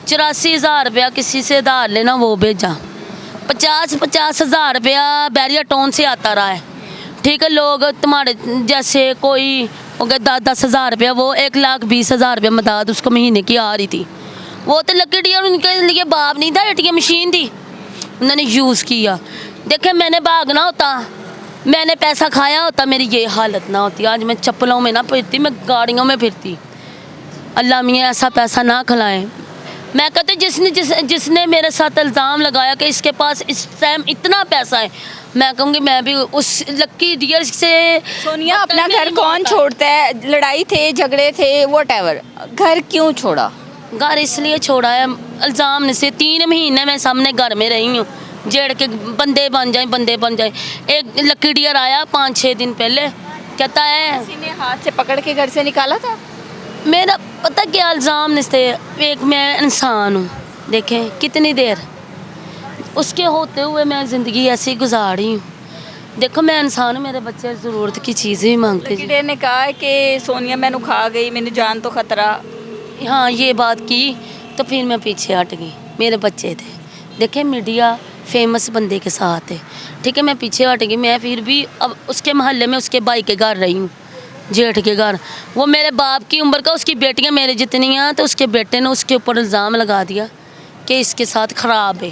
84,000 रुपया किसी से उधार लेना वो भेजा, 50,000 रुपया बैरिया टाउन से आता रहा है। ठीक है, लोग तुम्हारे जैसे कोई हो गया 10,000 रुपया, वो 1,20,000 रुपया मदद उसको महीने की आ रही थी। वो तो लकी डियर उनके लिए बाप नहीं था, एटीएम मशीन थी, उन्होंने यूज़ किया। देखे मैंने भागना होता, मैंने पैसा खाया होता, मेरी ये हालत ना होती। आज मैं चप्पलों में ना फिरती, मैं गाड़ियों में फिरती। अल्लाह मियाँ ऐसा पैसा ना खिलाएं। मैं कहती जिसने मेरे साथ इल्ज़ाम लगाया कि इसके पास इस टाइम इतना पैसा है, मैं कहूँगी मैं भी उस लकी डियर से। सोनिया, अपना घर कौन छोड़ता है? लड़ाई थे, झगड़े थे, वॉटएवर, घर क्यों छोड़ा? घर इसलिए छोड़ा है इल्ज़ाम से। 3 महीने मैं सामने घर में रही हूँ, जेड़ के बंदे बन जाए। एक लकी डियर आया 5-6 दिन पहले, कहता है किसी ने हाथ से पकड़ के घर से निकाला था? मेरा पता क्या इल्ज़ाम निस्ते। एक मैं इंसान हूँ, देखें कितनी देर उसके होते हुए मैं ज़िंदगी ऐसी गुजारी हूँ। देखो मैं इंसान हूँ, मेरे बच्चे ज़रूरत की चीज़ें ही मांगते लकी डियर ने कहा है कि सोनिया मैंने खा गई, मैंने जान तो खतरा। हाँ ये बात की तो फिर मैं पीछे हट गई। मेरे बच्चे थे, देखे मीडिया फेमस बंदे के साथ है, ठीक है, मैं पीछे हट गई। मैं फिर भी अब उसके मोहल्ले में उसके भाई के घर रही हूँ, जेठ के घर। वो मेरे बाप की उम्र का, उसकी बेटियां मेरे जितनी हैं, तो उसके बेटे ने उसके ऊपर इल्ज़ाम लगा दिया कि इसके साथ ख़राब है।